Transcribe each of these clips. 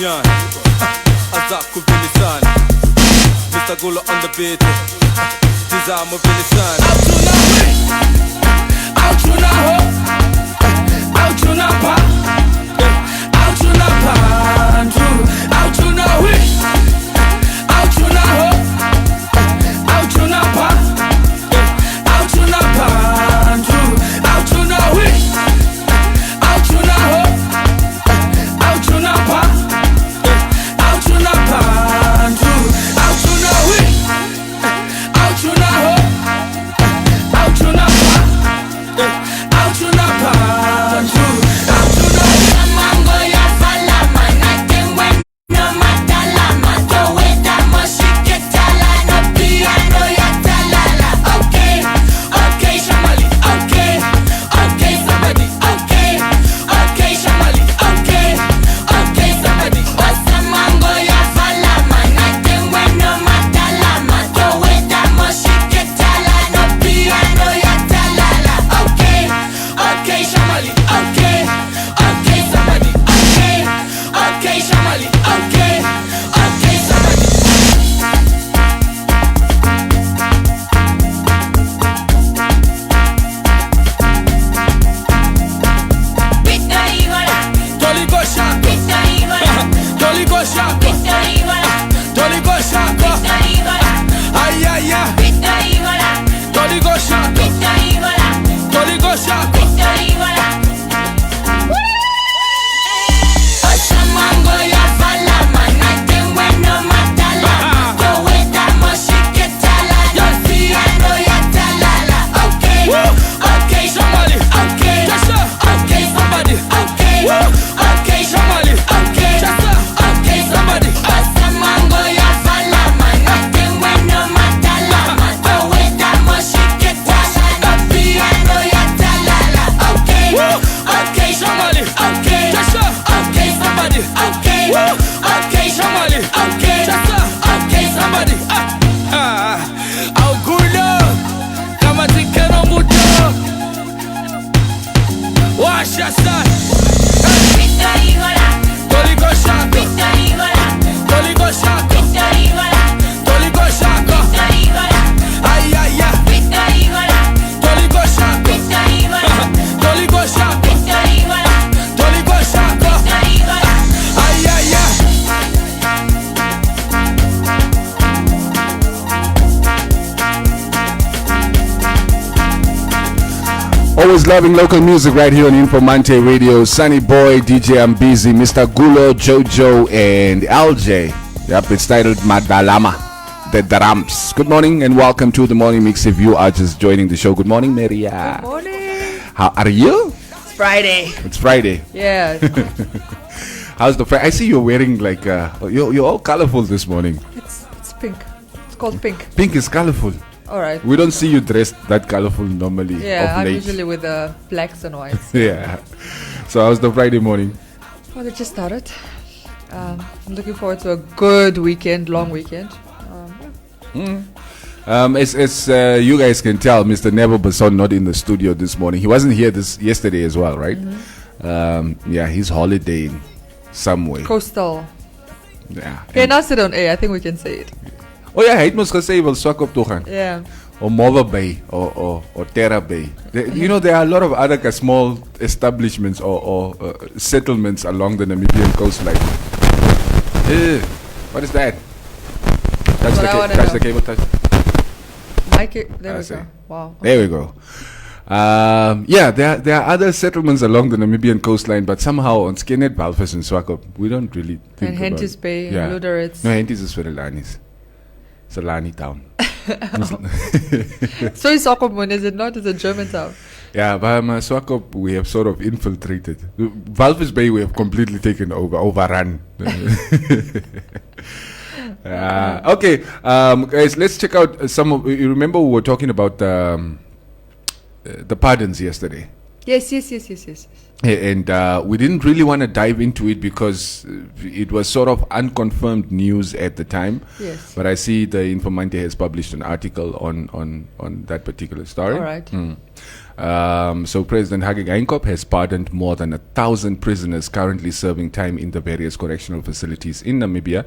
Nyan, Azak Kubilisan, Mr. Gula on the beat, Tizama Bilisan. Out you now, out you now, pa, out you now, pa, out you now, out you now, out you now, pa, out you now, pa, out you now, out you now, out you now, pa, out you now, pa, out you now, out you now, out you now, pa, out you now, pa, out you now. Mango ya falama na temwe no matalama towe damo shiketala na piano ya talala. Okay, okay, Shamali, okay, okay, somebody, okay, okay, Shamali, okay, okay, somebody. Wasa mango ya falama na temwe no matalama towe damo shiketala na piano ya talala. Okay, okay, Shamali, okay, okay, somebody, okay, okay, Shamali, okay, okay, somebody. Victory wala, Dolly go shaka, victory wala, Dolly go shaka, victory wala, Dolly go shaka, victory wala, ay ay ay, victory wala, Dolly go shaka, victory wala, Dolly go shaka, victory wala. Mango ya falama na temwe no matalama towe damo shiketala na piano ya talala. Okay, okay, Shamali, okay, okay, somebody, okay, okay, Shamali, okay, okay, somebody. Asa mango ya falama na temwe no matalama towe damo shiketala na piano ya talala. Okay, okay, Shamali, okay, okay, somebody, okay, okay, Shamali, okay, okay, somebody. Augulo, kama tikeno mudo, washa sa. Victory wala, Dolly go shaka, victory wala, Dolly go shaka, victory wala, Dolly go shaka, victory wala, ay ay ay, victory wala, Dolly go shaka, victory wala, Dolly go shaka, victory wala, Dolly go shaka, victory wala, ay ay ay. Always loving local music right here on Informanté Radio. Sunny Boy, DJ I'm Busy, Mr. Gulo, Jojo, and LJ. Yep, it's titled Madalama, the drums. Good morning and welcome to the morning mix. If you are just joining the show, good morning, Maria. Good morning. How are you? It's Friday. It's Friday. Yeah. How's the Friday? I see you're wearing like you're all colorful this morning. It's pink. It's called pink. Pink is colorful. All right. We don't see you dressed that colorful normally. Yeah, of I'm late. usually with blacks and whites. Yeah. So how's the Friday morning? Well, it just started. I'm looking forward to a good weekend, long weekend. As you guys can tell, Mr. Nebo Basson not in the studio this morning. He wasn't here yesterday as well, right? Mm-hmm. Yeah, he's holidaying somewhere. Coastal. Yeah. Okay, now sit on air. I think we can say it. Oh yeah, hy het mos gesê wil swak op toe gaan. Yeah. Or Mova Bay or Terra Bay. You know, there are a lot of other small establishments or settlements along the Namibian coastline. What is that? Touch the cable. There we go. Wow. There we go. Yeah, there are other settlements along the Namibian coastline, but somehow on Skinhead, Balfus and Swakop, we don't really think and Hentis about Bay, yeah. Luderitz. No, Hentis is for the Lanis. It's a Lani town. So is Swakopmund, is it not? It's a German town. Yeah, but Swakop we have sort of infiltrated. Balfus Bay we have completely taken overrun. Okay, guys, let's check out some of. You remember we were talking about the pardons yesterday. Yes. And we didn't really want to dive into it because it was sort of unconfirmed news at the time. Yes. But I see the Informanté has published an article on that particular story. All right. So President Hage Geingob has pardoned more than 1,000 prisoners currently serving time in the various correctional facilities in Namibia.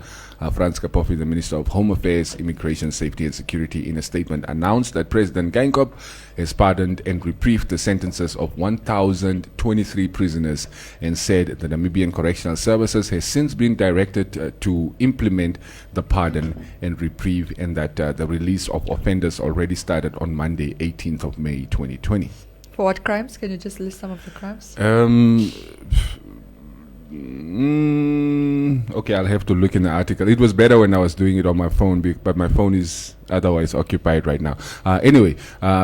Frans Kapofi, the Minister of Home Affairs, Immigration, Safety and Security, in a statement announced that President Geingob has pardoned and reprieved the sentences of 1,023 prisoners and said the Namibian Correctional Services has since been directed to implement the pardon and reprieve, and that the release of offenders already started on Monday, 18th of May 2020. For what crimes? Can you just list some of the crimes? Okay, I'll have to look in the article. It was better when I was doing it on my phone, but my phone is otherwise occupied right now. Anyway,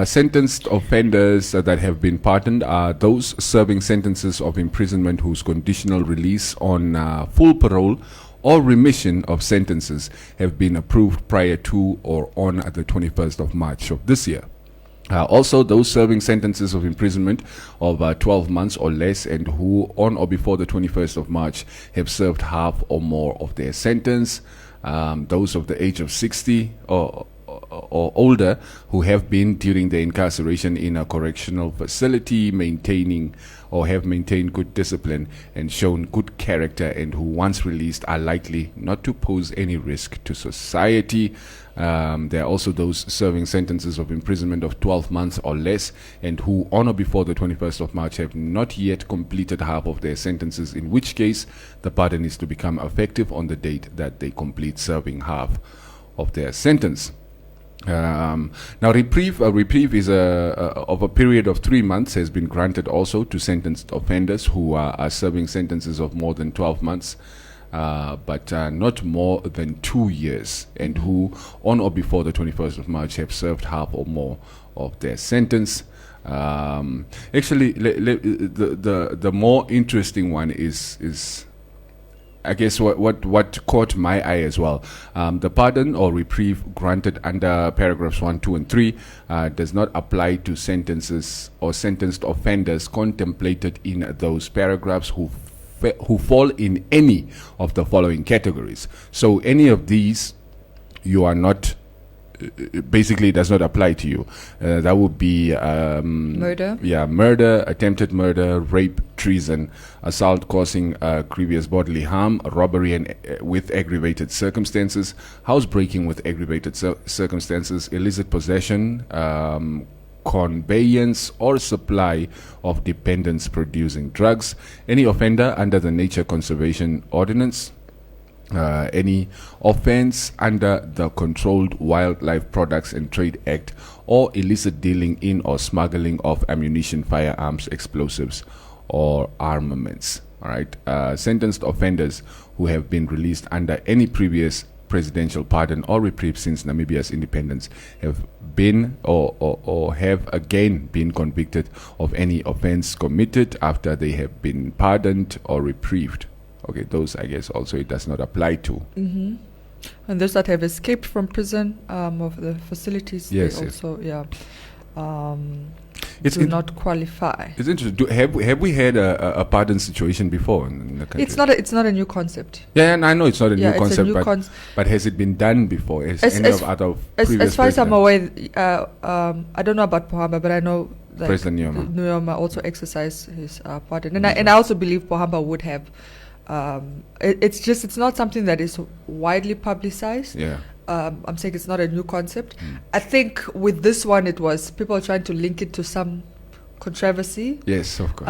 sentenced offenders that have been pardoned are those serving sentences of imprisonment whose conditional release on full parole or remission of sentences have been approved prior to or on the 21st of March of this year. Also, those serving sentences of imprisonment of 12 months or less and who on or before the 21st of March have served half or more of their sentence. Those of the age of 60 or older who have been during their incarceration in a correctional facility maintaining or have maintained good discipline and shown good character, and who once released are likely not to pose any risk to society. There are also those serving sentences of imprisonment of 12 months or less and who on or before the 21st of March have not yet completed half of their sentences, in which case the pardon is to become effective on the date that they complete serving half of their sentence. Now, reprieve is of a period of 3 months has been granted also to sentenced offenders who are serving sentences of more than 12 months, but not more than 2 years, and who on or before the 21st of March have served half or more of their sentence. Actually, the more interesting one is I guess what caught my eye as well. The pardon or reprieve granted under paragraphs 1, 2, and 3 does not apply to sentences or sentenced offenders contemplated in those paragraphs who fall in any of the following categories. So any of these, you are not. Basically, it does not apply to you. That would be Murder. Yeah, murder, attempted murder, rape, treason, assault causing grievous bodily harm, robbery and with aggravated circumstances, housebreaking with aggravated circumstances, illicit possession, conveyance or supply of dependents producing drugs, any offender under the Nature Conservation Ordinance, any offense under the Controlled Wildlife Products and Trade Act, or illicit dealing in or smuggling of ammunition, firearms, explosives, or armaments. All right. Sentenced offenders who have been released under any previous presidential pardon or reprieve since Namibia's independence have been or have again been convicted of any offense committed after they have been pardoned or reprieved. Okay, those I guess also it does not apply to. Mm-hmm. And those that have escaped from prison of the facilities, yes, they also it's do not qualify. It's interesting. Have we had a pardon situation before in the country? It's not a new concept. Yeah, and I know it's not a new it's concept, a new but has it been done before? As far as I'm aware, I don't know about Pohamba, but I know that President Nyoma also exercised his pardon, and I also believe Pohamba would have. It's not something that is widely publicized. Yeah. I'm saying it's not a new concept. I think with this one, it was people trying to link it to some controversy. Yes, of course.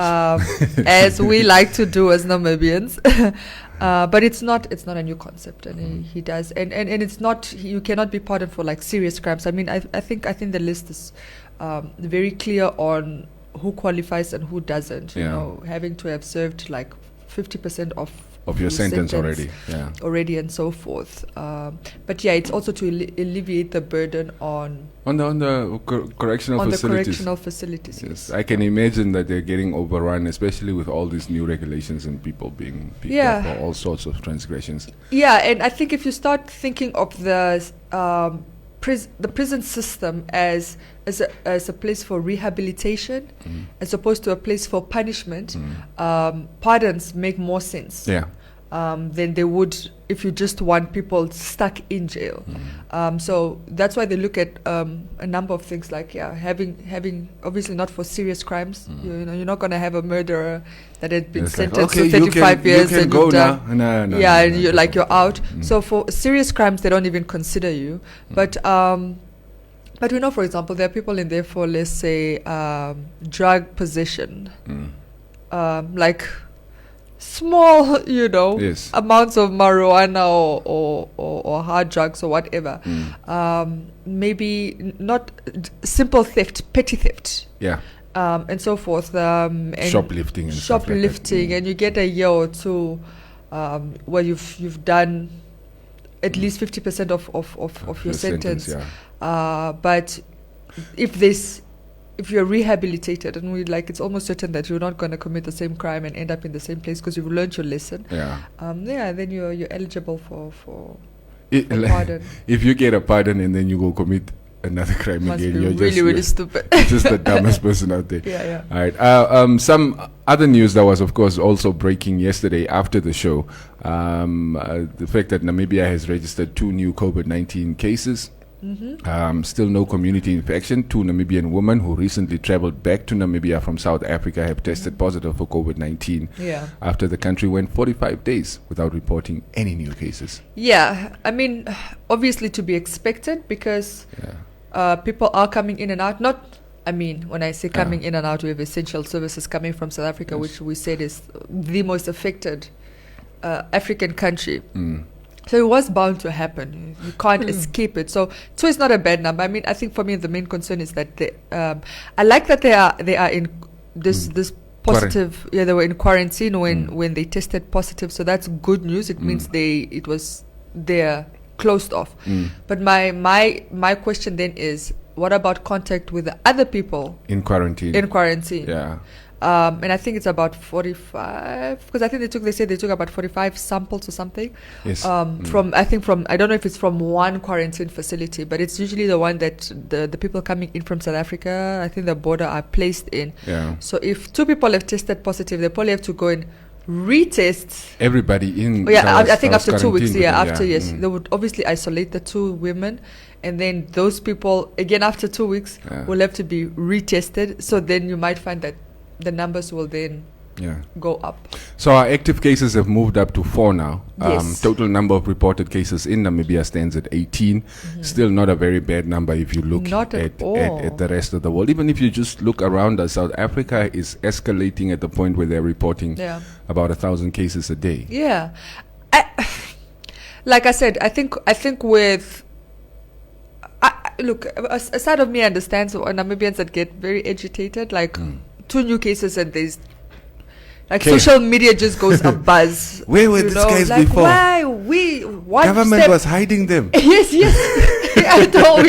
As we like to do as Namibians. But it's not a new concept, and he does, and it's not. You cannot be pardoned for like serious crimes. I mean, I think the list is very clear on who qualifies and who doesn't. Yeah. You know, having to have served like 50% of your sentence already, and so forth. But yeah, it's also to alleviate the burden on the correctional facilities. The correctional facilities. Yes, I can imagine that they're getting overrun, especially with all these new regulations and people being picked up for all sorts of transgressions. Yeah, and I think if you start thinking of the prison system as a place for rehabilitation, as opposed to a place for punishment, pardons make more sense. Yeah. than they would if you just want people stuck in jail. So that's why they look at a number of things like having obviously not for serious crimes. You know, you're not going to have a murderer that had been sentenced to 35 years and go you've done. No, And you're like you're out. So for serious crimes, they don't even consider you. But we know, for example, there are people in there for, let's say, drug possession, like small, amounts of marijuana or hard drugs or whatever. Maybe not simple theft, petty theft. Yeah. And so forth. And shoplifting and stuff like that. And you get a year or two where you've done at least 50% of your sentence. But if you're rehabilitated, and it's almost certain that you're not going to commit the same crime and end up in the same place because you've learned your lesson. Then you're eligible for pardon. If you get a pardon and then you go commit another crime again, you're really stupid. Just the dumbest person out there. All right. Some other news that was, of course, also breaking yesterday after the show. The fact that Namibia has registered 2 new COVID-19 cases. Still no community infection. 2 Namibian women who recently traveled back to Namibia from South Africa have tested positive for COVID-19 after the country went 45 days without reporting any new cases. I mean, obviously to be expected because people are coming in and out. When I say coming in and out, we have essential services coming from South Africa, which we said is the most affected African country. So it was bound to happen. You can't escape it. So it's not a bad number. I mean, I think for me the main concern is that I like that they are in this positive. They were in quarantine when they tested positive. So that's good news. It means they're closed off. But my question then is, what about contact with the other people in quarantine? Yeah. And I think it's about 45, because I think they said they took about 45 samples or something. Yes. I don't know if it's from one quarantine facility, but it's usually the one that the people coming in from South Africa, I think the border, are placed in. Yeah. So if 2 people have tested positive, they probably have to go and retest everybody in. I think after 2 weeks. They would obviously isolate the 2 women, and then those people again after 2 weeks will have to be retested. So then you might find that the numbers will then go up. So our active cases have moved up to 4 now. Yes. Total number of reported cases in Namibia stands at 18. Still not a very bad number if you look at the rest of the world. Even if you just look around us, South Africa is escalating at the point where they're reporting about 1,000 cases a day. Yeah. Like I said, I think with... look, a side of me understands Namibians that get very agitated, 2 new cases and there's social media just goes abuzz. Where were these guys before? Why government was hiding them. Yes. We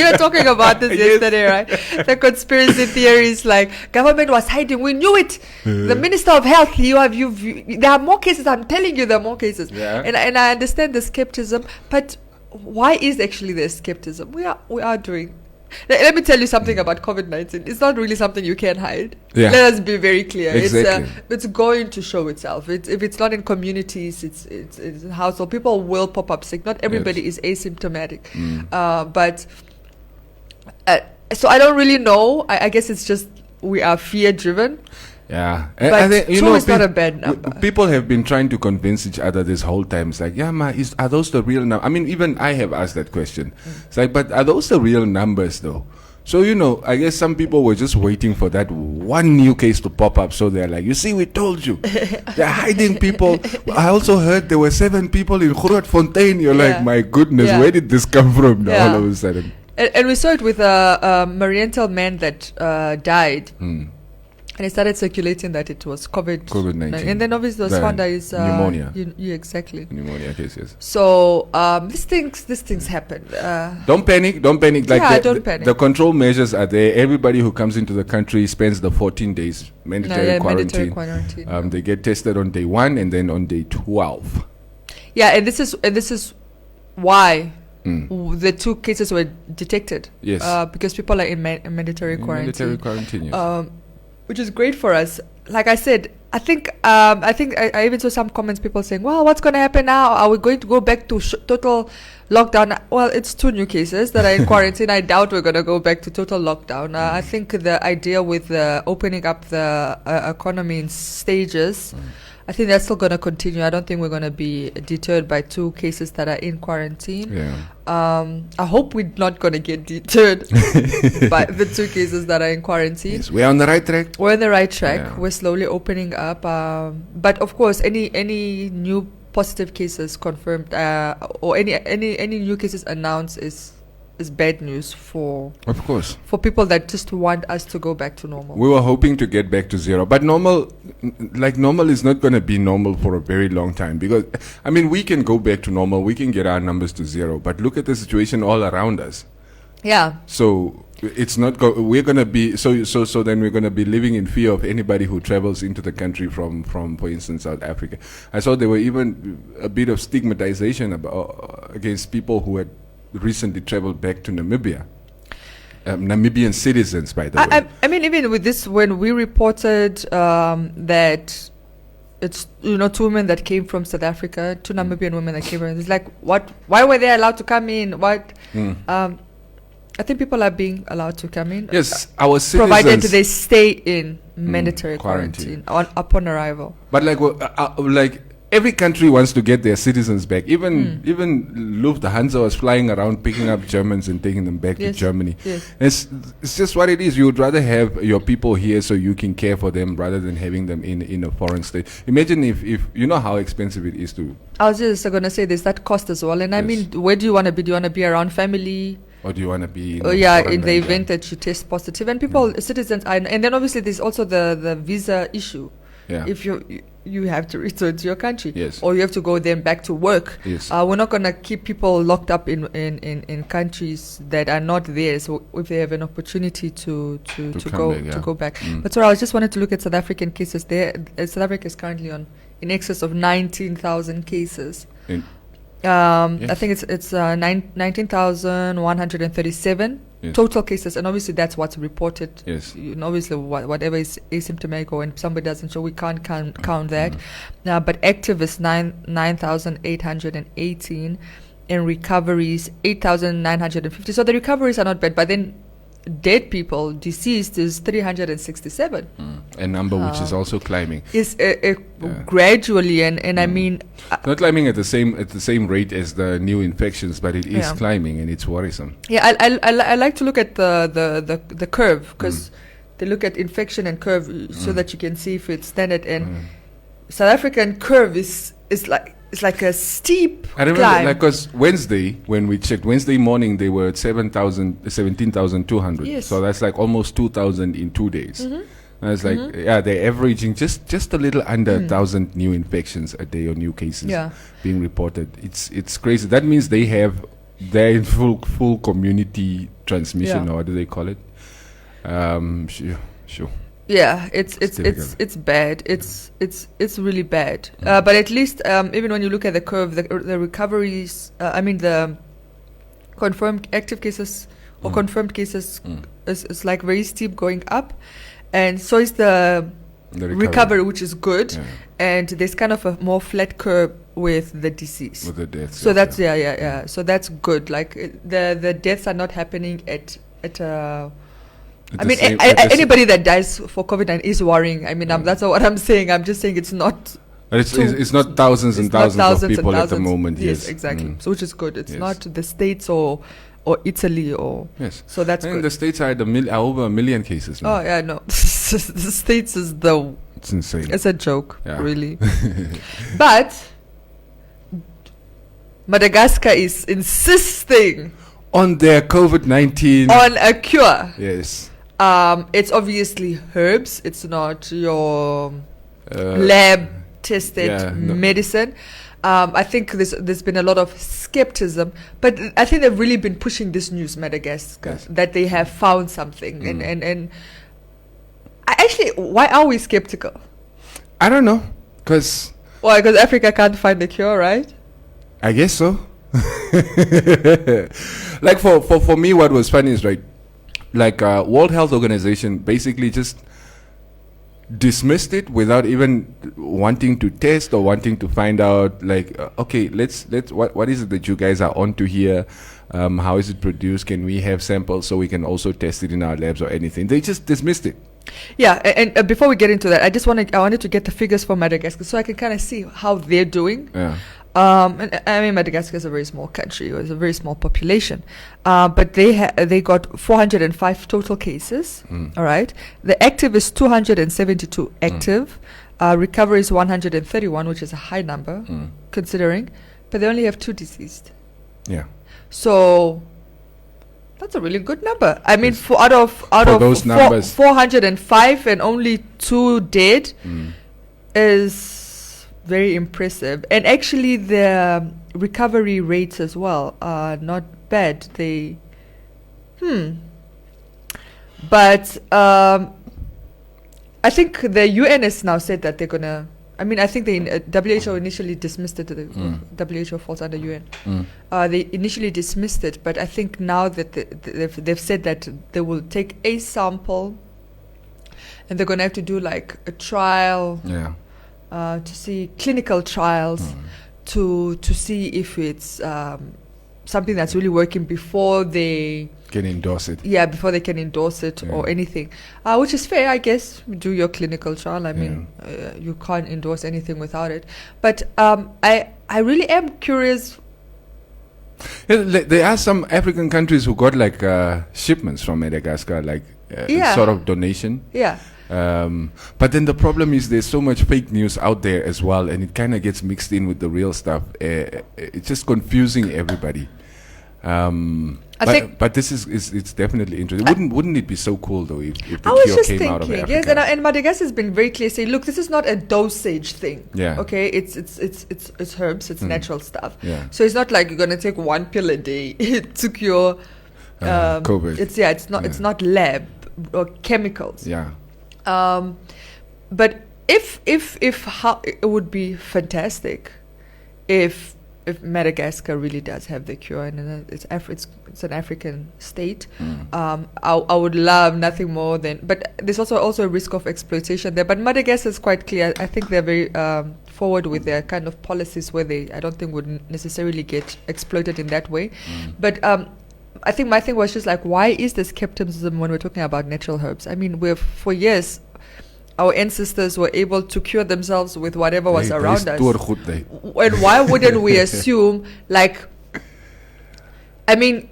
were talking about this yesterday, right? The conspiracy theories, government was hiding. We knew it. The Minister of Health, there are more cases. I'm telling you, there are more cases. Yeah. And I understand the skepticism, but why is actually there skepticism? We are doing. Let me tell you something about COVID-19. It's not really something you can hide. Yeah. Let us be very clear. Exactly. It's going to show itself. If it's not in communities, it's in household. People will pop up sick. Not everybody is asymptomatic. But so I don't really know. I guess it's just we are fear-driven. Yeah, but I think, is not a bad number. People have been trying to convince each other this whole time. It's like, are those the real numbers? I mean, even I have asked that question. It's like, but are those the real numbers though? So, I guess some people were just waiting for that one new case to pop up. So they're like, you see, we told you. They're hiding people. I also heard there were 7 people in Grootfontein. You're like, my goodness, where did this come from now all of a sudden? And we saw it with a Mariental man that died. And it started circulating that it was COVID-19. And then obviously was found that it's pneumonia. Exactly. Pneumonia case, yes. So these things happen. Don't panic. Don't panic. Don't panic. The control measures are there. Everybody who comes into the country spends the 14 days mandatory quarantine. They get tested on day 1 and then on day 12. Yeah, and this is why the 2 cases were detected. Yes. Because people are in mandatory quarantine. Mandatory quarantine, yes. Which is great for us. Like I said, I think I even saw some comments, people saying, well, what's going to happen now? Are we going to go back to total lockdown? Well, it's 2 new cases that are in quarantine. I doubt we're going to go back to total lockdown. I think the idea with opening up the economy in stages, I think that's still going to continue. I don't think we're going to be deterred by 2 cases that are in quarantine. Yeah. I hope we're not going to get deterred by the 2 cases that are in quarantine. Yes, we're on the right track. We're on the right track. Yeah. We're slowly opening up. But of course, any new positive cases confirmed or any new cases announced is bad news for people that just want us to go back to normal. We were hoping to get back to 0, but normal is not going to be normal for a very long time, because I mean, we can go back to normal, we can get our numbers to 0, but look at the situation all around us. Yeah. So it's not we're going to be so then we're going to be living in fear of anybody who travels into the country from for instance South Africa. I saw there were even a bit of stigmatization against people who had recently traveled back to Namibia. Namibian citizens, by the way. I mean, even with this, when we reported that it's 2 women that came from South Africa, 2 Namibian women that came from, it's like, what? Why were they allowed to come in? What? I think people are being allowed to come in. Yes, our citizens, provided they stay in mandatory quarantine upon arrival. But like every country wants to get their citizens back. Even Lufthansa was flying around picking up Germans and taking them back to Germany. Yes. It's just what it is. You would rather have your people here so you can care for them rather than having them in a foreign state. Imagine if you know how expensive it is to... I was just going to say there's that cost as well. And I mean, where do you want to be? Do you want to be around family? Or do you want to be in the event that you test positive? And people, citizens, and then obviously there's also the visa issue. Yeah. If you have to return to your country, yes, or you have to go then back to work. Yes. We're not going to keep people locked up in countries that are not there. So if they have an opportunity to go back. But sorry, I just wanted to look at South African cases. There, South Africa is currently in excess of 19,000 cases. I think it's 19,137 total cases, and obviously that's what's reported. Yes. Obviously whatever is asymptomatic or when somebody doesn't show, we can't count that. But active is 9,818, and recoveries 8,950. So the recoveries are not bad, but then dead people, deceased, is 367. A number which is also climbing. Is gradually, and I mean, not climbing at the same rate as the new infections, but it is climbing, and it's worrisome. Yeah, I like to look at the curve, because they look at infection and curve so that you can see if it's standard. And South African curve is like. It's like a steep I remember, climb. because Wednesday, when we checked, Wednesday morning, they were at 17,200. Yes. So that's like almost 2,000 in 2 days. And it's like, they're averaging just a little under 1,000 new infections a day or new cases being reported. It's crazy. That means they're in full community transmission, or what do they call it? Sure. Yeah, it's bad. It's really bad. But at least even when you look at the curve, the recoveries, the confirmed active cases or confirmed cases is like very steep going up, and so is the recovery, which is good. Yeah. And there's kind of a more flat curve with the disease. With the deaths. So that's So that's good. Like the deaths are not happening at anybody that dies for COVID-19 is worrying. I mean, that's not what I'm saying. I'm just saying it's not. It's not thousands and thousands of people at the moment. Yes, exactly. So which is good. It's not the States or Italy or. Yes. So that's good. The States are at over 1 million cases now. Oh yeah, no. The States is It's insane. It's a joke, really. But Madagascar is insisting on their COVID-19 on a cure. Yes. It's obviously herbs. It's not your lab tested medicine. I think there's been a lot of skepticism, but I think they've really been pushing this news, Madagascar, that they have found something. And actually, why are we skeptical? I don't know, because Africa can't find the cure, right? I guess so. Like for me, what was funny is World Health Organization basically just dismissed it without even wanting to test or wanting to find out, like, okay, let's what is it that you guys are onto here? How is it produced? Can we have samples so we can also test it in our labs or anything? They just dismissed it. Yeah, and before we get into that, I wanted to get the figures for Madagascar so I can kind of see how they're doing. Yeah. And I mean, Madagascar is a very small country. It's a very small population, but they got 405 total cases. All right, the active is 272 active. Recovery is 131, which is a high number considering, but they only have 2 deceased. Yeah. So that's a really good number. I mean, Yes. out of those numbers, 405 and only 2 dead is very impressive. And actually the recovery rates as well are not bad. They but I think the UN has now said that they're gonna, I mean, I think the WHO initially dismissed it. WHO falls under UN. They initially dismissed it, but I think now that they've said that they will take a sample and they're going to have to do like a trial to see clinical trials to see if it's something that's really working before they can endorse it. Yeah, before they can endorse it or anything, which is fair, I guess. Do your clinical trial. I mean, you can't endorse anything without it. But I really am curious. There are some African countries who got like shipments from Madagascar, like sort of donation. Yeah. But then the problem is there's so much fake news out there as well, and it kind of gets mixed in with the real stuff. It's just confusing everybody. But this is it's definitely interesting. Wouldn't it be so cool though if the cure came out of Africa? Yes, and Madagascar has been very clear saying, look, this is not a dosage thing. Yeah. Okay, it's herbs, it's natural stuff. Yeah. So it's not like you're gonna take 1 pill a day to cure COVID. It's not lab or chemicals. Yeah. But if how it would be fantastic if Madagascar really does have the cure, and it's an African state. I would love nothing more than. But there's also a risk of exploitation there. But Madagascar is quite clear. I think they're very forward with their kind of policies where I don't think would necessarily get exploited in that way. But I think my thing was just like, why is this skepticism when we're talking about natural herbs? I mean, for years, our ancestors were able to cure themselves with whatever was around us. And why wouldn't we assume, like, I mean,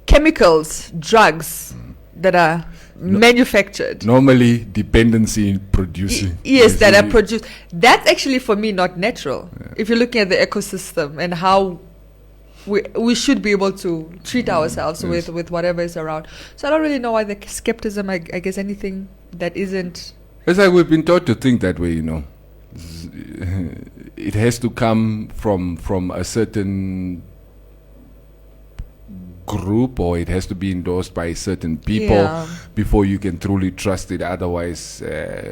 chemicals, drugs that are manufactured. Normally, dependency in producing. Yes, that are produced. That's actually, for me, not natural. Yeah. If you're looking at the ecosystem and how we should be able to treat ourselves with whatever is around. So I don't really know why the skepticism, I guess anything that isn't... It's like we've been taught to think that way, you know. It has to come from a certain group, or it has to be endorsed by certain people before you can truly trust it. Otherwise,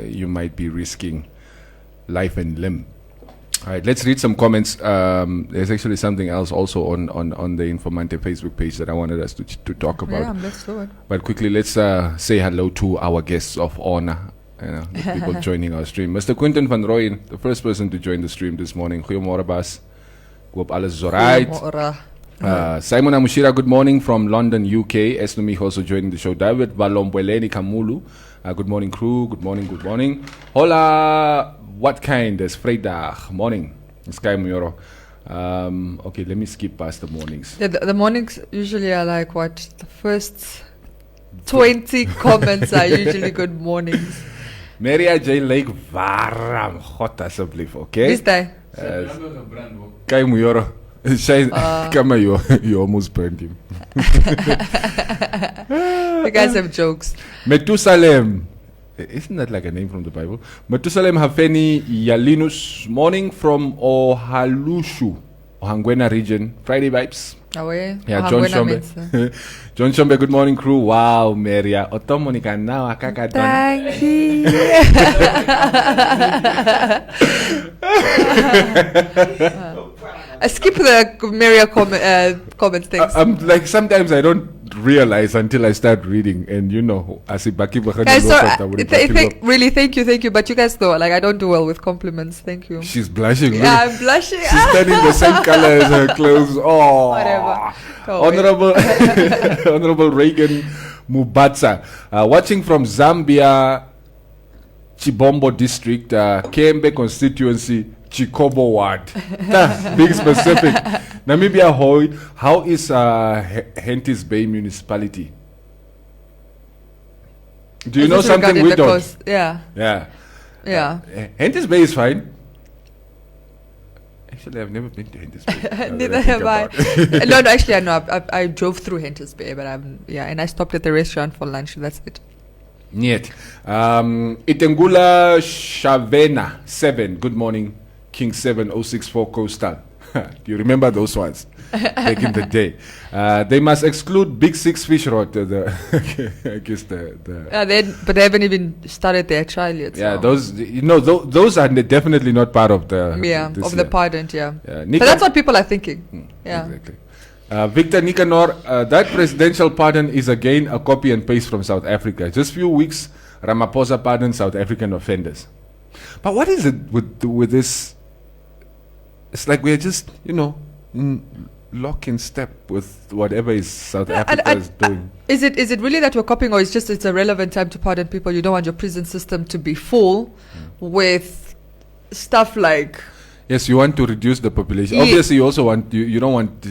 you might be risking life and limb. All right, let's read some comments. There's actually something else also on the Informante Facebook page that I wanted us to talk about. Yeah, let's do it. But quickly, let's say hello to our guests of honor. The people joining our stream. Mr. Quinton van Rooyen, the first person to join the stream this morning. Goeiemorgen, Bas. Hoop alles is alright. Simon Amushira, good morning from London, UK. Esnomich also joining the show. David Valombweleni Kamulu. Good morning, crew. Good morning. Hola, what kind is Vrijdag? Morning. Sky Muyoro. Okay, let me skip past the mornings. The mornings usually are like what? The first 20 comments are usually good mornings. Maria J. Lake, waarom? God alsjeblieft, okay? Wie is die? Kijk Muyoro. Come on, you almost burned him. You guys have jokes. Methusalem. Isn't that like a name from the Bible? Methusalem Hafeni Yalinus. Morning from Ohalushu, Ohangwena region. Friday vibes. Oh, yeah? Yeah, John Shombe. John Shombe, good morning, crew. Wow, Maria. Otomonika now, akaka don. Thank you. Skip the Maria comments things. Like sometimes I don't realize until I start reading, and Guys, really, thank you. But you guys know, like, I don't do well with compliments. Thank you. She's blushing. Yeah, I'm blushing. She's turning the same color as her clothes. Oh, Whatever. Go away. Honorable Reagan Mubatsa, watching from Zambia, Chibombo district, Kembe constituency, Chikobo ward. Being specific. Namibia, how is Henties Bay municipality? Do you know something we don't? Coast? Yeah. Henties Bay is fine. Actually, I've never been to Henties Bay. Neither have I. No, actually, I know. I drove through Henties Bay, but and I stopped at the restaurant for lunch. That's it. Niet. Itengula Shavena 7. Good morning, King 7064 Coastal. Do you remember those ones back in the day? They must exclude Big Six fish rod. I guess but they haven't even started their trial yet. Yeah, so. those are definitely not part of the the pardon. Yeah, so that's what people are thinking. Exactly. Victor Nicanor, that presidential pardon is again a copy and paste from South Africa. Just few weeks, Ramaphosa pardoned South African offenders. But what is it with this? It's like we're just, lock in step with whatever is South Africa is doing. Is it really that we're copying, or it's a relevant time to pardon people? You don't want your prison system to be full with stuff like... Yes, you want to reduce the population. Obviously, you also want... You don't want...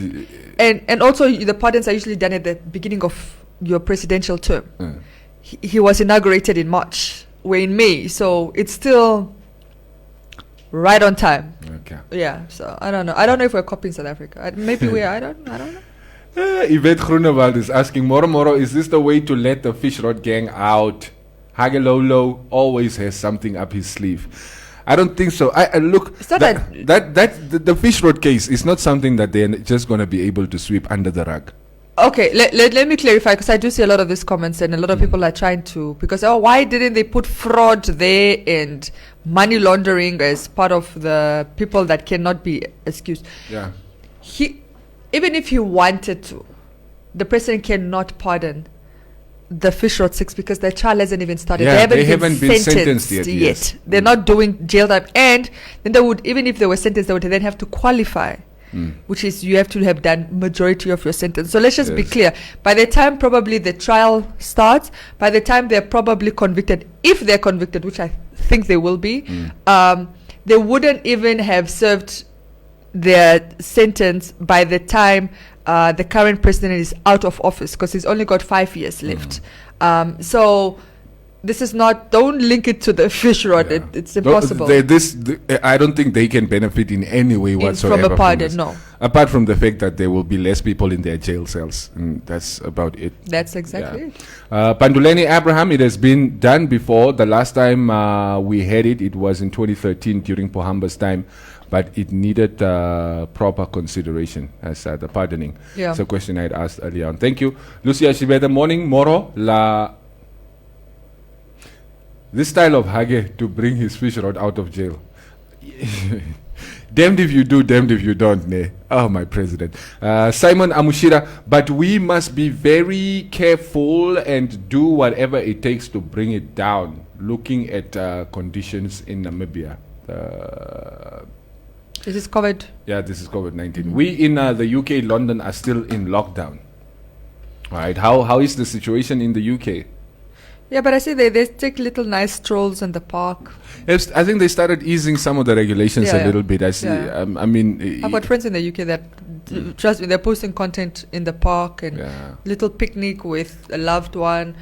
And also, the pardons are usually done at the beginning of your presidential term. He was inaugurated in March. We're in May, so it's still... right on time. Okay. Yeah, so I don't know. I don't know if we're copying South Africa. Maybe we are. I don't know. Yvette Groenewald is asking, Moro, is this the way to let the fish rod gang out? Hagelolo always has something up his sleeve. I don't think so. I look, the fish rod case is not something that they're just going to be able to sweep under the rug. Okay, let me clarify, because I do see a lot of these comments, and a lot of people are trying to, because why didn't they put fraud there and money laundering as part of the people that cannot be excused? Yeah. Even if he wanted to, the president cannot pardon the fish rod 6 because their trial hasn't even started. Yeah, they haven't been sentenced yet. Yes. They're not doing jail time, and then they would, even if they were sentenced, they would then have to qualify. Which is, you have to have done majority of your sentence. So let's just be clear. By the time probably the trial starts, by the time they're probably convicted, if they're convicted, which I think they will be, they wouldn't even have served their sentence by the time the current president is out of office, because he's only got 5 years left. So this is not, don't link it to the fish rod. Yeah. It's impossible. I don't think they can benefit in any way whatsoever from a pardon, no. Apart from the fact that there will be less people in their jail cells. And that's about it. That's exactly it. Panduleni Abraham, it has been done before. The last time we had it was in 2013 during Pohamba's time. But it needed proper consideration as the pardoning. Yeah. It's a question I had asked earlier on. Thank you. Lucia Shibeta, morning. Moro, this style of Hage to bring his fish rod out of jail. Damned if you do, damned if you don't. Ne? Oh, my president. Simon Amushira, but we must be very careful and do whatever it takes to bring it down, looking at conditions in Namibia. This is COVID. Yeah, this is COVID-19. We in the UK, London, are still in lockdown. All right. How is the situation in the UK? Yeah, but I see they take little nice strolls in the park. Yes, I think they started easing some of the regulations a little bit. I see. I mean, I've got friends in the UK that trust me, they're posting content in the park and little picnic with a loved one.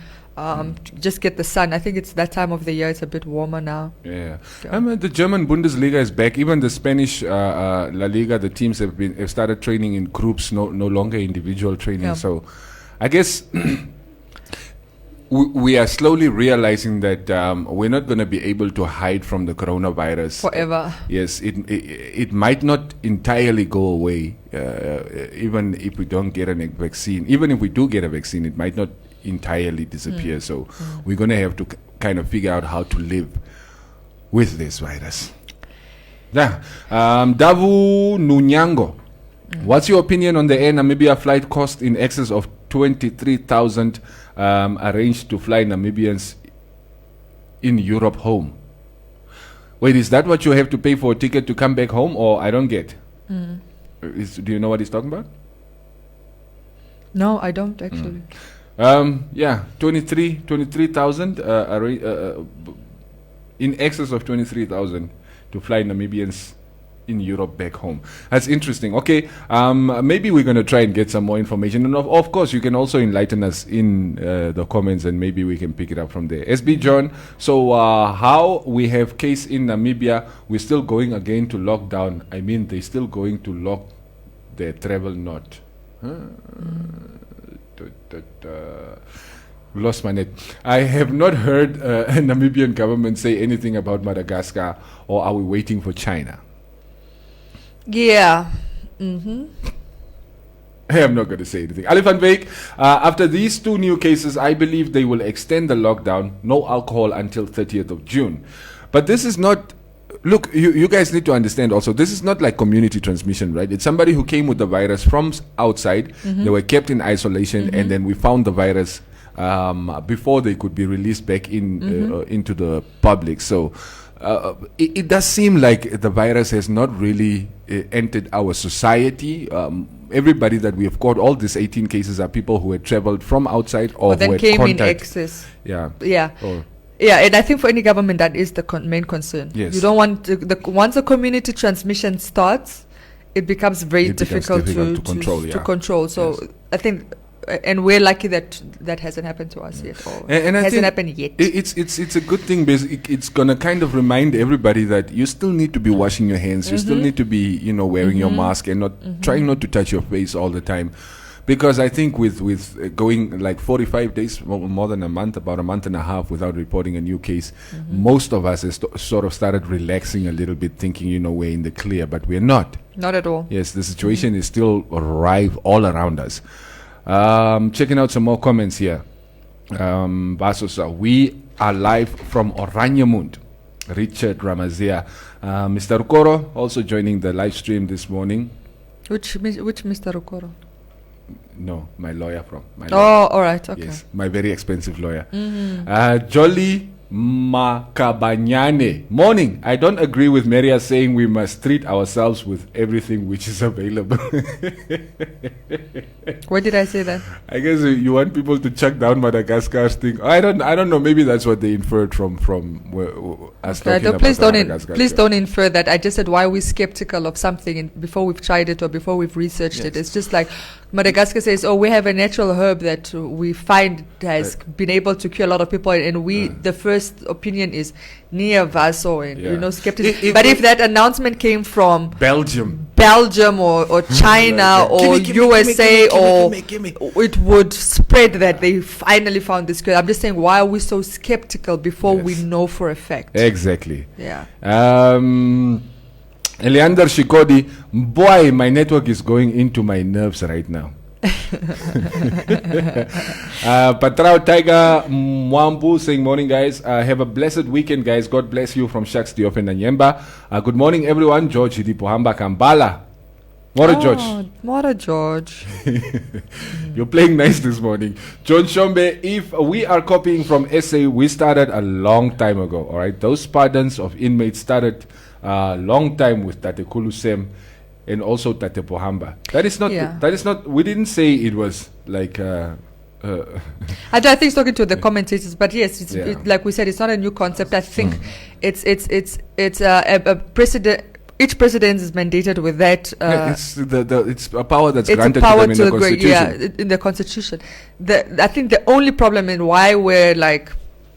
Just get the sun. I think it's that time of the year. It's a bit warmer now. Yeah. I mean, the German Bundesliga is back. Even the Spanish La Liga, the teams have started training in groups, no longer individual training. Yeah. So, I guess we are slowly realizing that we're not going to be able to hide from the coronavirus forever. Yes, it might not entirely go away, even if we don't get a vaccine. Even if we do get a vaccine, it might not entirely disappear. So we're going to have to kind of figure out how to live with this virus. Yeah. Davu Nunyango, what's your opinion on the Air Namibia flight cost in excess of 23,000 arranged to fly Namibians in Europe home. Wait, is that what you have to pay for a ticket to come back home, or I don't get? Do you know what he's talking about? No, I don't actually. Yeah, 23,000 in excess of 23,000 to fly Namibians in Europe back home. That's interesting. Okay, maybe we're going to try and get some more information. And of course, you can also enlighten us in the comments, and maybe we can pick it up from there. SB John, so how we have case in Namibia, we're still going again to lockdown. I mean, they're still going to lock their travel not. Lost my net. I have not heard Namibian government say anything about Madagascar, or are we waiting for China? Yeah. I am not going to say anything. Ali van Wyk, after these 2 new cases, I believe they will extend the lockdown, no alcohol until 30th of June. But this is not, look, you guys need to understand also, this is not like community transmission, right? It's somebody who came with the virus from outside. They were kept in isolation, and then we found the virus before they could be released back into the public. So it does seem like the virus has not really entered our society. Everybody that we have caught, all these 18 cases are people who had traveled from outside or then who had came contact. in excess. Yeah. Yeah. Yeah, and I think for any government that is the main concern. Yes. You don't want once a community transmission starts, it becomes very difficult to control. So yes. I think, and we're lucky that that hasn't happened to us yet, or and I hasn't think happened yet. It's a good thing, because it's gonna kind of remind everybody that you still need to be washing your hands. You still need to be, wearing your mask and not trying not to touch your face all the time. Because I think with going like 45 days, more than a month, about a month and a half without reporting a new case, most of us has sort of started relaxing a little bit, thinking, we're in the clear, but we're not. Not at all. Yes, the situation is still rife all around us. Checking out some more comments here. Basosa, we are live from Oraniamund. Richard Ramazia. Mr. Rukoro also joining the live stream this morning. Which Mr. Rukoro? No, my lawyer from. All right, okay. Yes, my very expensive lawyer. Jolly Makabanyane. Morning. I don't agree with Maria saying we must treat ourselves with everything which is available. Where did I say that? I guess you want people to chuck down Madagascar's thing. I don't know. Maybe that's what they inferred from us talking about Madagascar. Please don't infer that. I just said, why are we skeptical of something before we've tried it or before we've researched it? It's just like Madagascar says, we have a natural herb that we find has been able to cure a lot of people, and the first opinion is near Vaso and skepticism. But if that announcement came from Belgium or China or USA, it would spread that they finally found this cure. I'm just saying, why are we so skeptical before we know for a fact? Exactly. Yeah. Eleander Shikodi, boy, my network is going into my nerves right now. Patrao Tiger Mwambu saying, morning guys, have a blessed weekend guys, God bless you from Shaks Diof and Nanyemba. Good morning everyone. George Hidipohamba Kambala. Mora George. You're playing nice this morning. John Shombe, if we are copying from SA, we started a long time ago. All right, those pardons of inmates started a long time with Tate Kulusem and also Tate Pohamba. That is not. We didn't say it was like. I think it's talking to the commentators, but yes, it's like we said, it's not a new concept. I think it's a precedent. Each president is mandated with that. It's a power that's granted to them in the Constitution. In the Constitution. I think the only problem in why we're like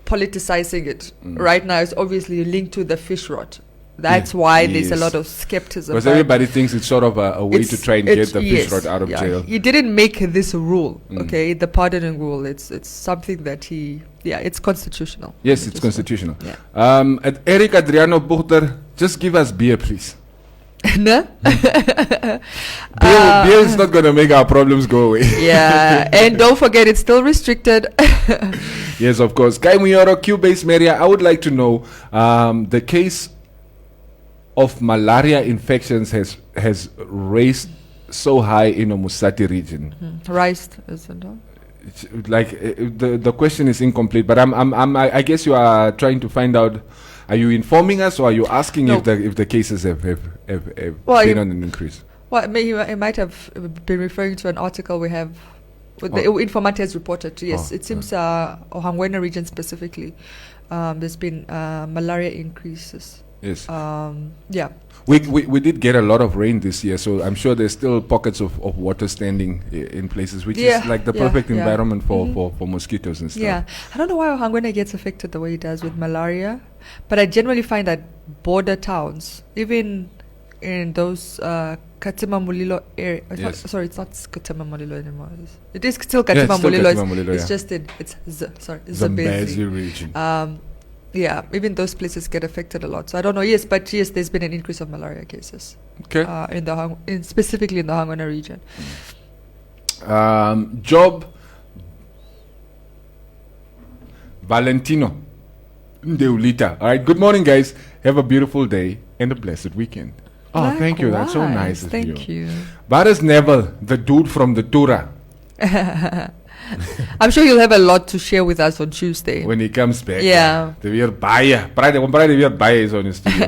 politicizing it right now is obviously linked to the fish rot. That's why there's a lot of skepticism. Because everybody thinks it's sort of a way to try and get the fish rot out of jail. He didn't make this rule, okay? The pardoning rule. It's something that it's constitutional. Yes, it's constitutional. Yeah. Eric Adriano Buchter, just give us beer, please. No? Beer is not going to make our problems go away. Yeah, and don't forget, it's still restricted. Yes, of course. Kai Muyoro, Q-based Maria, I would like to know the case of malaria infections has raised so high in the Musati region. Rice, isn't it? It's like the question is incomplete, but I guess you are trying to find out. Are you informing us, or are you asking No. if the cases have Well, been on an increase? Well, it might have been referring to an article we have. The Informanté has reported. Yes, it seems Ohangwena region specifically. There's been malaria increases. Yes. Yeah. We did get a lot of rain this year, so I'm sure there's still pockets of water standing in places, which is like the perfect environment for mosquitoes and stuff. Yeah. I don't know why Ohangwena gets affected the way it does with malaria, but I generally find that border towns, even in those Katima Mulilo area. Yes. Sorry, it's not Katima Mulilo anymore. It is still Katima Mulilo. It's just it's Zambezi region. Yeah, even those places get affected a lot. So I don't know. Yes, but yes, there's been an increase of malaria cases. Okay. Specifically in the Hangona region. Job Valentino Ndeulita. All right. Good morning, guys. Have a beautiful day and a blessed weekend. Oh, Likewise. Thank you. That's so nice of you. Thank you. Baris Neville, the dude from the Tura. I'm sure you'll have a lot to share with us on Tuesday. When he comes back. Yeah. The weer baie. Praat weer baie is on his studio.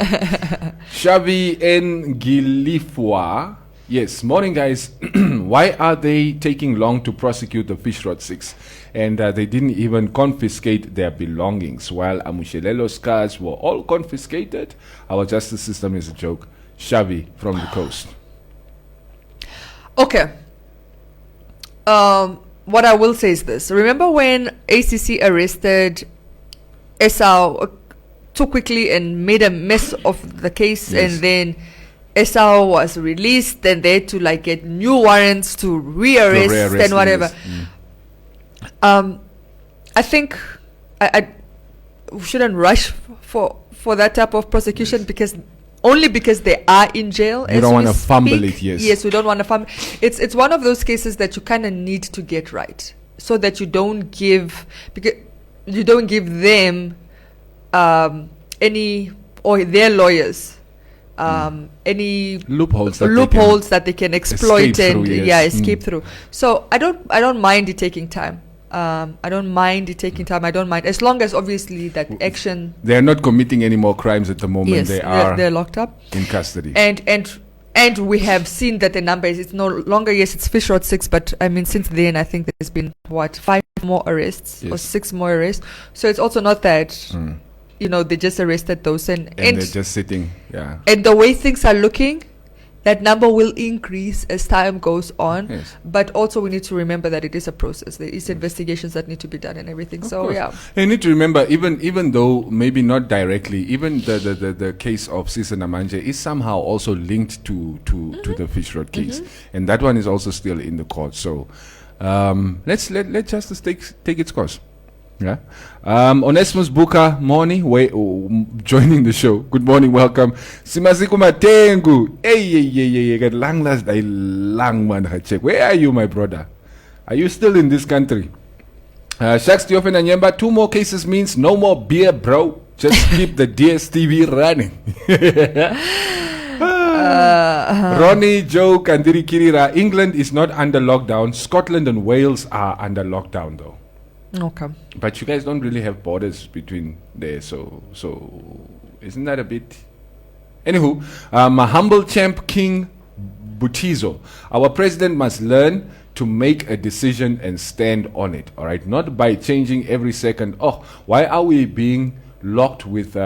Xavi Ngilifwa. Yes, morning guys. Why are they taking long to prosecute the Fish Rod 6? And they didn't even confiscate their belongings, while Amushelelo's cars were all confiscated. Our justice system is a joke. Xavi from the coast. Okay. What I will say is this. Remember when ACC arrested Esau too quickly and made a mess of the case, Yes. and then Esau was released, and they had to like get new warrants to rearrest and whatever. I think I shouldn't rush for that type of prosecution because they are in jail. You don't want to fumble it, yes. Yes, we don't want to fumble. It's one of those cases that you kind of need to get right, so that you don't give them any, or their lawyers any loopholes that they can exploit escape through. through. So I don't mind it taking time. I don't mind it taking time. I don't mind, as long as obviously that action. They are not committing any more crimes at the moment. Yes, they're locked up in custody. And we have seen that the number is, it's no longer, yes, it's Fish Rod 6, but I mean, since then I think there's been 5 more arrests or 6 more arrests. So it's also not that they just arrested those and they're just sitting. Yeah. And the way things are looking, that number will increase as time goes on. Yes. But also we need to remember that it is a process. There is investigations that need to be done and everything. Of so course. yeah. You need to remember, even though maybe not directly, even the case of Sisa Namanje is somehow also linked to the Fish Rod case, and that one is also still in the court. So let justice take its course. Yeah. Onesimus Buka Morning, joining the show. Good morning, welcome. Simasiku Matengu. Hey, get lang last day lang man check. Where are you, my brother? Are you still in this country? Shaks Tiofen and Yemba, 2 more cases means no more beer, bro. Just keep the DSTV running. Ronnie, Joe, Kandiri Kirira. England is not under lockdown. Scotland and Wales are under lockdown though. Okay. But you guys don't really have borders between there, so isn't that a bit? Anywho, my humble champ King Butizo, our president must learn to make a decision and stand on it. All right, not by changing every second. Oh, why are we being locked with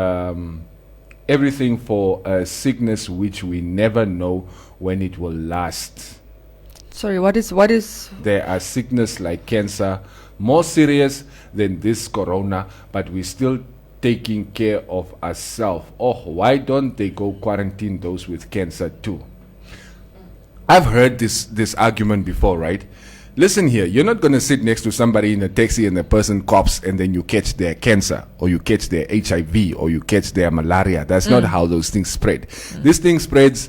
everything for a sickness which we never know when it will last? Sorry, what is? There are sickness like cancer, more serious than this corona, but we're still taking care of ourselves. Oh, why don't they go quarantine those with cancer too? I've heard this argument before, right? Listen here, you're not going to sit next to somebody in a taxi and the person coughs and then you catch their cancer or you catch their HIV or you catch their malaria. That's not how those things spread. This thing spreads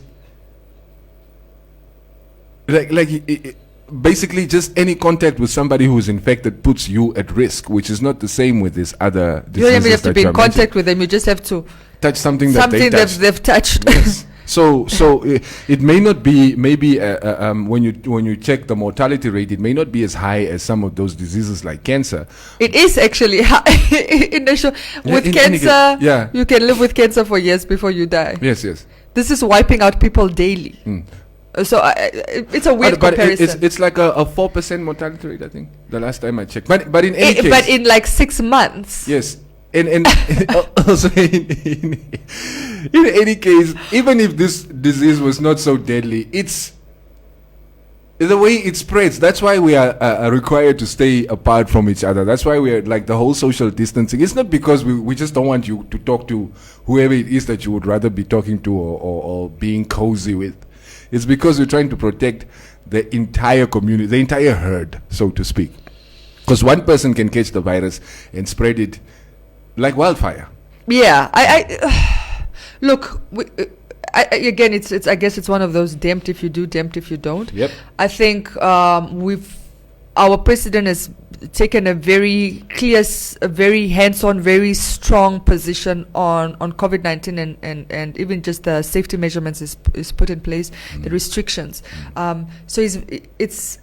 basically just any contact with somebody who is infected puts you at risk, which is not the same with this other diseases. You don't even have to be in contact with them. You just have to touch something they've touched. Yes. So it may not be, maybe when you check the mortality rate, it may not be as high as some of those diseases like cancer. It is actually high in the show. With cancer, you can live with cancer for years before you die. Yes. This is wiping out people daily. So it's a weird comparison. It's like a 4% mortality rate, I think, the last time I checked. But in any case, but in like 6 months. Yes. And also in any case, even if this disease was not so deadly, it's the way it spreads. That's why we are required to stay apart from each other. That's why we are like the whole social distancing. It's not because we just don't want you to talk to whoever it is that you would rather be talking to or being cozy with. It's because we're trying to protect the entire community, the entire herd, so to speak. Because one person can catch the virus and spread it like wildfire. Yeah, I look. Again, it's. I guess it's one of those damned if you do, damned if you don't. Yep. I think our president has taken a very clear, a very hands-on, very strong position on COVID-19 and even just the safety measurements is put in place, the restrictions. So it's.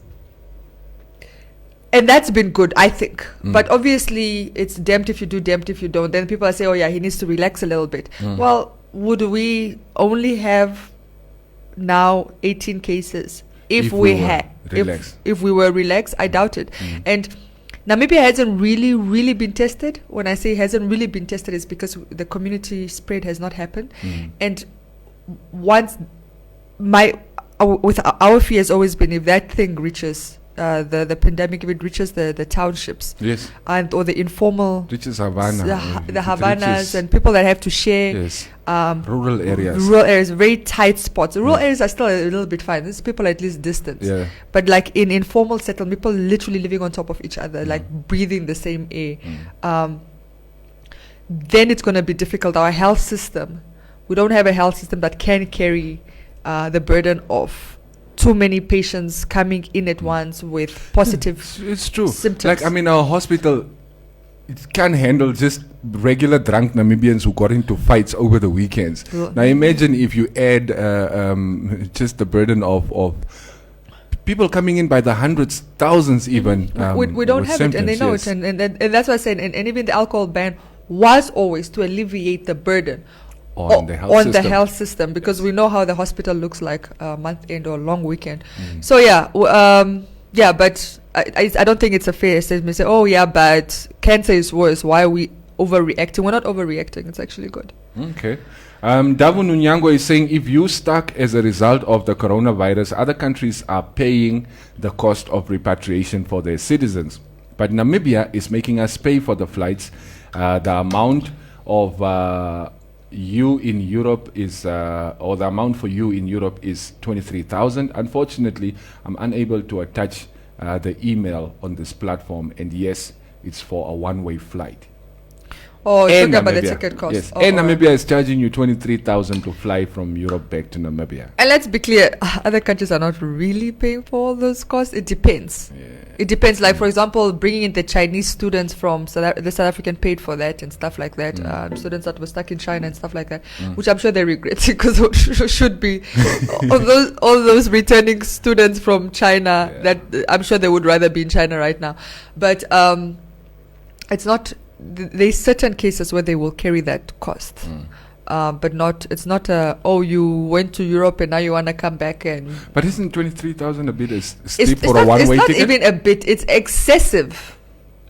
And that's been good, I think. But obviously, it's damned if you do, damned if you don't. Then people say, oh, yeah, he needs to relax a little bit. Well, would we only have now 18 cases if we were relaxed? I doubt it. And Namibia hasn't really been tested. When I say hasn't really been tested, it's because the community spread has not happened. And once with our fear has always been, if that thing reaches the pandemic, if it reaches the townships, yes, and or the informal, reaches Havana, the Havanas and people that have to share, yes, rural areas, very tight spots. Rural areas are still a little bit fine. These people are at least distance. Yeah. But like in informal settlement, people literally living on top of each other, like breathing the same air. Then it's going to be difficult. Our health system, we don't have a health system that can carry the burden of too many patients coming in at once with positive it's true symptoms. Like, I mean, our hospital, it can't handle just regular drunk Namibians who got into fights over the weekends. Now imagine if you add just the burden of people coming in by the hundreds, thousands even. We don't have it, and they know it, and that's why I said, and even the alcohol ban was always to alleviate the burden on the health system, because we know how the hospital looks like month end or long weekend. So but I don't think it's a fair statement to say, oh yeah, but cancer is worse, why are we overreacting? We're not overreacting, it's actually good. Okay. Davu Nunyango is saying, if you stuck as a result of the coronavirus, other countries are paying the cost of repatriation for their citizens, but Namibia is making us pay for the flights. The amount of you in Europe is, or the amount for you in Europe is 23,000. Unfortunately, I'm unable to attach the email on this platform, and yes, it's for a one-way flight. Oh, you're talking about the ticket cost. Yes, and Namibia is charging you 23,000 to fly from Europe back to Namibia. And let's be clear, other countries are not really paying for all those costs. It depends. Yeah. It depends. Like, for example, bringing in the Chinese students from the South African paid for that and stuff like that. Students that were stuck in China and stuff like that, which I'm sure they regret, because should be all those returning students from China that I'm sure they would rather be in China right now. But it's not. There's certain cases where they will carry that cost, but it's not you went to Europe and now you want to come back and. But isn't 23,000 a bit steep for a one-way ticket? It's not even a bit. It's excessive.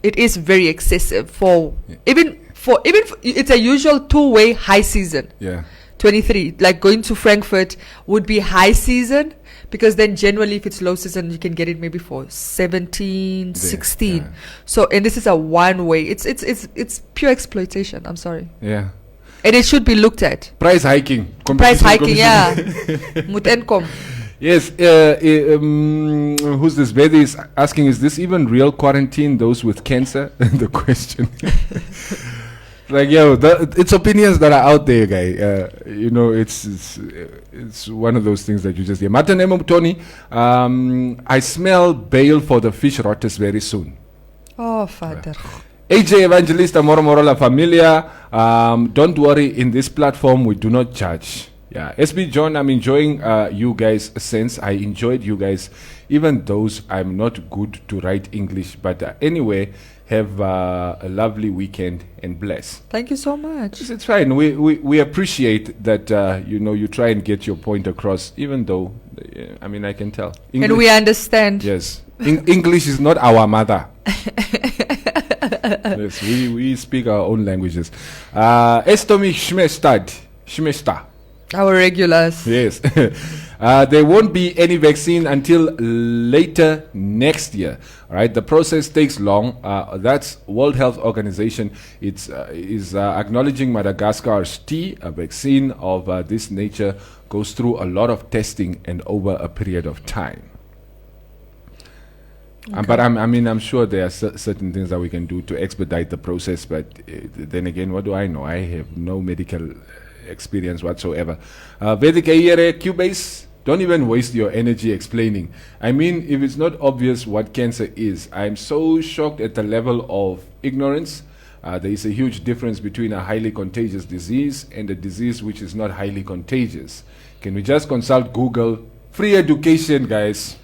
It is very excessive for it's a usual two-way high season. Yeah. 23, like going to Frankfurt would be high season, because then generally if it's low season you can get it maybe for 17, 16. Yeah. So, and this is a one way. It's pure exploitation. I'm sorry. Yeah. And it should be looked at. Price hiking. Yeah. Mutenkom. Yes. Who's this? Betty is asking, is this even real quarantine, those with cancer? The question. Like, it's opinions that are out there, guy. It's one of those things that you just hear. Martin Tony, I smell bail for the fish rotters very soon. Oh, Father. AJ Evangelista Moro La Familia, don't worry, in this platform we do not judge. Yeah, SB John, I'm enjoying you guys since I enjoyed you guys, even though I'm not good to write English. But anyway, have a lovely weekend and bless. Thank you so much. It's fine. We appreciate that, you try and get your point across, even though, I can tell. And we understand. Yes. English is not our mother. Yes, we speak our own languages. Estomi Shmestad. Our regulars. Yes. There won't be any vaccine until later next year. All right. The process takes long. That's World Health Organization. It's is acknowledging Madagascar's a vaccine of this nature goes through a lot of testing and over a period of time. Okay. But I'm sure there are certain things that we can do to expedite the process. But then again, what do I know? I have no medical experience whatsoever. Vedika Cubase, don't even waste your energy explaining. If it's not obvious what cancer is, I'm so shocked at the level of ignorance. There is a huge difference between a highly contagious disease and a disease which is not highly contagious. Can we just consult Google? Free education, guys.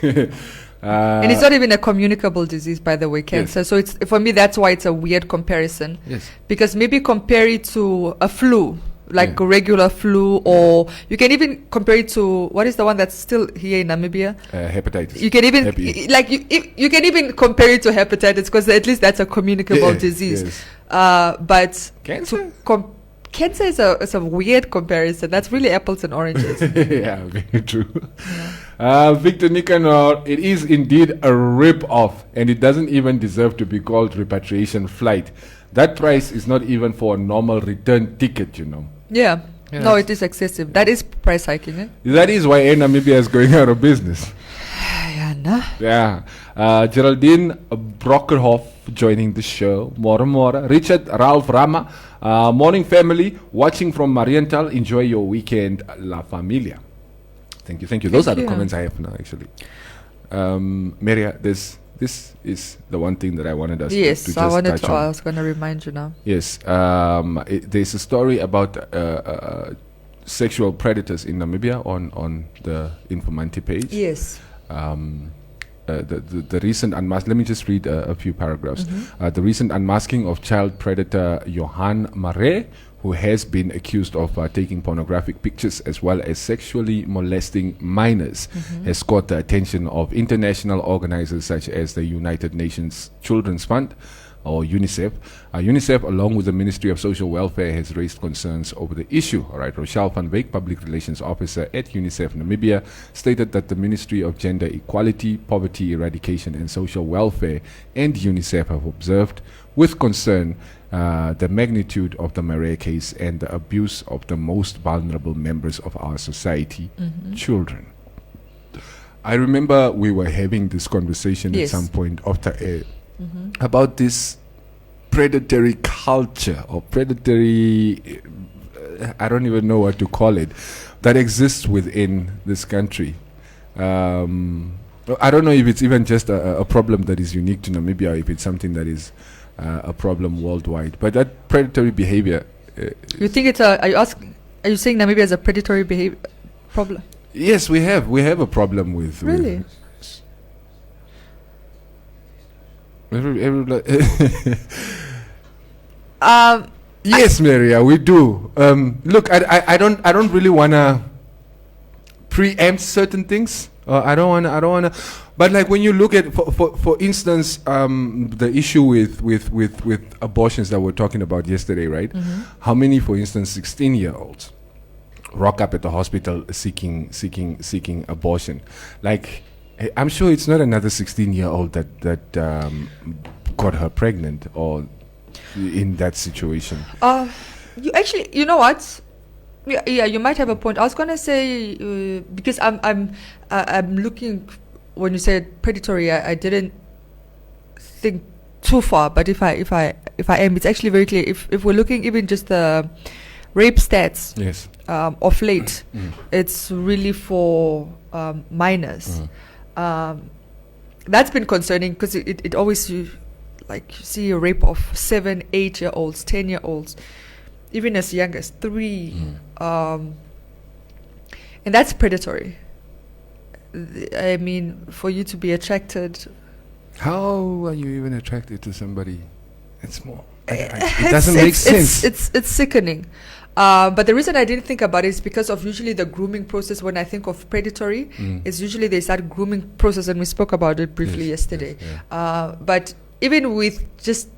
And it's not even a communicable disease, by the way, cancer. Yes. So it's, for me, that's why it's a weird comparison. Yes. Because maybe compare it to a flu, like a regular flu, or you can even compare it to, what is the one that's still here in Namibia? Hepatitis. You can even, you can even compare it to hepatitis, because at least that's a communicable disease. Yes. But Cancer? Cancer is a weird comparison. That's really apples and oranges. Yeah, very true. Victor Nicanor, it is indeed a rip-off, and it doesn't even deserve to be called repatriation flight. That price is not even for a normal return ticket, Yeah. No, it is excessive. That is price hiking, eh? That is why Air Namibia is going out of business. Yeah. Geraldine Brockerhoff joining the show. Mora. Richard Ralph Rama. Morning family. Watching from Marienthal. Enjoy your weekend, La Familia. Thank you. Those are the comments I have now, actually. Maria, this is the one thing that I wanted us to just I wanted touch to. on. I was going to remind you now. Yes. There's a story about sexual predators in Namibia on the Informanté page. Yes. The recent unmasking, let me just read a few paragraphs. The recent unmasking of child predator Johan Mare, who has been accused of taking pornographic pictures as well as sexually molesting minors, has caught the attention of international organizers such as the United Nations Children's Fund, or UNICEF. UNICEF, along with the Ministry of Social Welfare, has raised concerns over the issue. All right, Rochelle van Wyk, Public Relations Officer at UNICEF Namibia, stated that the Ministry of Gender Equality, Poverty Eradication and Social Welfare and UNICEF have observed with concern the magnitude of the Mare case and the abuse of the most vulnerable members of our society, children. I remember we were having this conversation at some point after air about this predatory culture or predatory, I don't even know what to call it, that exists within this country. I don't know if it's even just a problem that is unique to Namibia, or if it's something that is a problem worldwide. But that predatory behavior. You think it's a? Are you saying Namibia has a predatory behavior problem? Yes, we have a problem with. Really? Yes, Maria, we do. Look, I don't really wanna preempt certain things. I don't wanna. But like when you look at, for instance, the issue with abortions that we're talking about yesterday, right? How many, for instance, 16-year-olds rock up at the hospital seeking abortion? Like, I'm sure it's not another 16-year-old that got her pregnant or in that situation. You know what? Yeah, you might have a point. I was gonna say because I'm looking, when you said predatory, I didn't think too far. But if I am, it's actually very clear. If we're looking even just the rape stats, yes, of late, it's really for minors. That's been concerning because it always you see a rape of 7, 8-year-olds, 10-year-olds, even as young as 3. And that's predatory. I mean, for you to be attracted. How are you even attracted to somebody? It's more. It doesn't make sense. It's sickening. But the reason I didn't think about it is because of usually the grooming process. When I think of predatory, is usually they start grooming process, and we spoke about it briefly yesterday. Yes, yeah. But even with just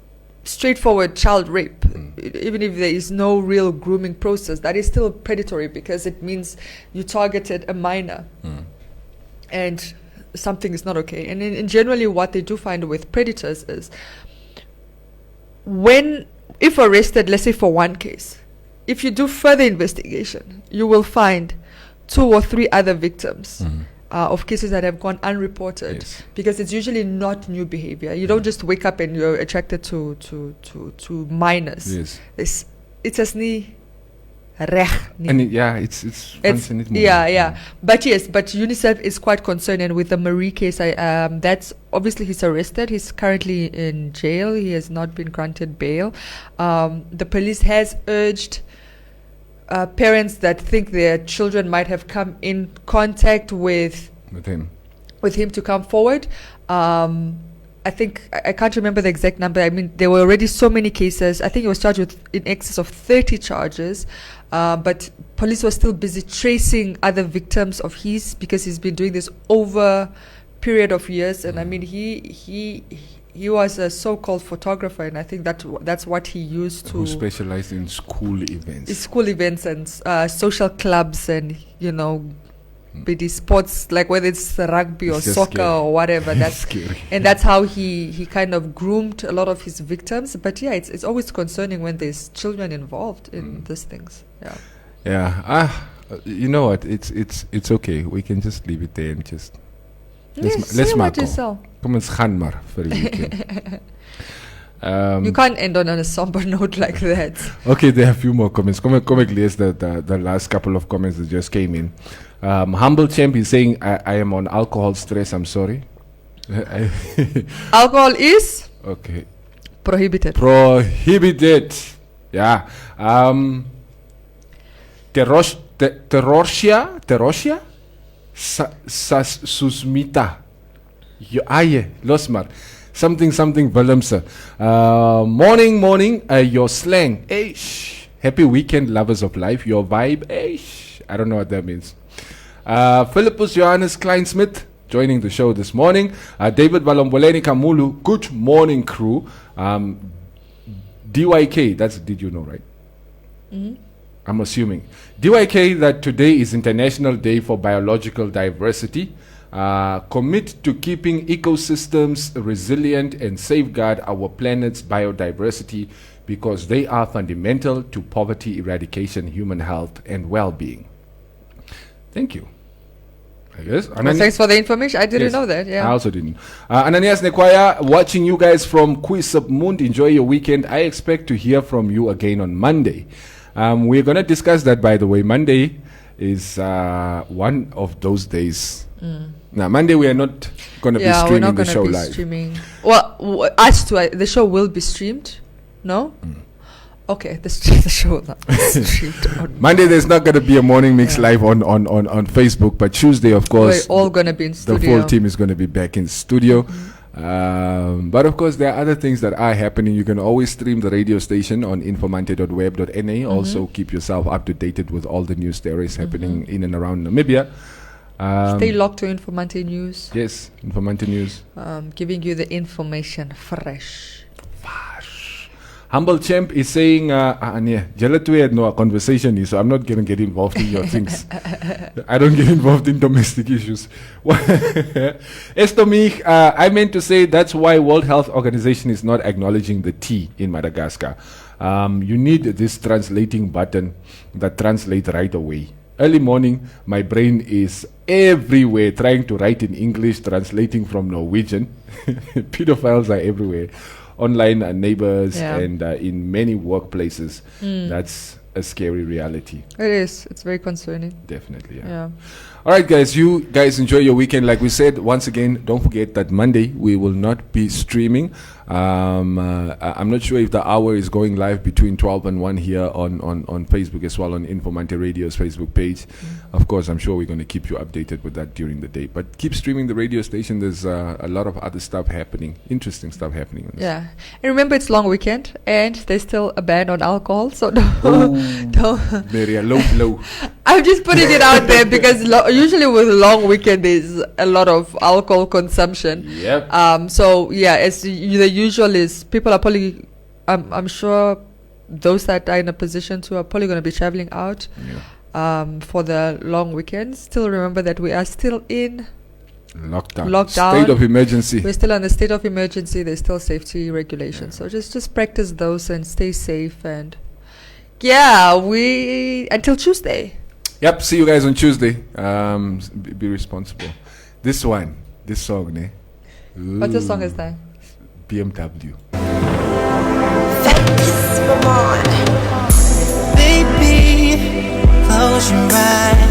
straightforward child rape, even if there is no real grooming process, that is still predatory because it means you targeted a minor. And something is not okay. And in generally what they do find with predators is if arrested, let's say for one case, if you do further investigation, you will find 2 or 3 other victims of cases that have gone unreported, because it's usually not new behavior. You don't just wake up and you're attracted to minors. Yes. It's as nie and it's but UNICEF is quite concerned, and with the Marie case, that's obviously he's arrested. He's currently in jail. He has not been granted bail. The police has urged parents that think their children might have come in contact with him to come forward. I think I can't remember the exact number. I mean, there were already so many cases. I think he was charged with in excess of 30 charges, but police were still busy tracing other victims of his, because he's been doing this over a period of years. And I mean, he was a so-called photographer, and I think that's what he used to. Who specialized in school events and social clubs, and BD sports, like whether it's rugby or soccer scary. Or whatever. That's scary. And that's how he kind of groomed a lot of his victims. But yeah, it's always concerning when there's children involved in these things. Yeah. You know what? It's okay. We can just leave it there and just let's what yourself. Kom ons gaan maar vir die weekend. You can't end on a somber note like that. Okay, there are a few more comments. Come ek lees the last couple of comments that just came in. Humble Champ is saying, I am on alcohol stress, I'm sorry. Alcohol is? Okay. Prohibited. Yeah. Terorsia? Susmita. Losmar. Something Willemse. Morning, your slang. Happy weekend, lovers of life. Your vibe. I don't know what that means. Philippus Johannes Kleinsmith joining the show this morning. David Valomboleni Kamulu, good morning crew. DYK, that's did you know, right? I'm assuming. DYK, that today is International Day for Biological Diversity. Commit to keeping ecosystems resilient and safeguard our planet's biodiversity, because they are fundamental to poverty eradication, human health, and well-being. Thank you. I guess. Well, thanks for the information. I didn't know that. Yeah. I also didn't. Ananias Nekwaya, watching you guys from Kuisabmund. Enjoy your weekend. I expect to hear from you again on Monday. We're going to discuss that, by the way. Monday is one of those days. Now, Monday we are not going to be streaming the show live. Streaming. Well, as to the show will be streamed. No? Okay, the show will not be streamed on Monday. There's not going to be a morning mix live on Facebook, but Tuesday, of course, we're all going to be in studio. The full team is going to be back in studio. But of course, there are other things that are happening. You can always stream the radio station on informante.web.na. Also, keep yourself up to date with all the news stories happening in and around Namibia. Stay locked to Informante News. Yes, Informante News. Giving you the information fresh. Humble Champ is saying, Jella had no conversation here, so I'm not going to get involved in your things. I don't get involved in domestic issues. Estomich, I meant to say that's why World Health Organization is not acknowledging the T in Madagascar. You need this translating button that translates right away. Early morning, my brain is everywhere trying to write in English, translating from Norwegian. Pedophiles are everywhere. Online neighbors and in many workplaces. That's a scary reality. It is. It's very concerning. Definitely, yeah. All right, guys. You guys enjoy your weekend. Like we said, once again, don't forget that Monday we will not be streaming. I'm not sure if the hour is going live between 12 and 1 here on Facebook as well, on Informanté Radio's Facebook page. Of course, I'm sure we're going to keep you updated with that during the day. But keep streaming the radio station. There's a lot of other stuff happening, interesting stuff happening. On this. Yeah. And remember, it's long weekend, and there's still a ban on alcohol, so don't. Very low. I'm just putting it out there because usually with long weekend there's a lot of alcohol consumption. Yep. So yeah, as the usual is, people are probably, I'm sure those that are in a position to are probably going to be traveling out for the long weekend. Still remember that we are still in lockdown. State of emergency. We're still in a state of emergency. There's still safety regulations. So just practice those and stay safe. And we until Tuesday. Yep. See you guys on Tuesday. Be responsible. This song, ne? What the song is that? BMW. Baby, close your eyes.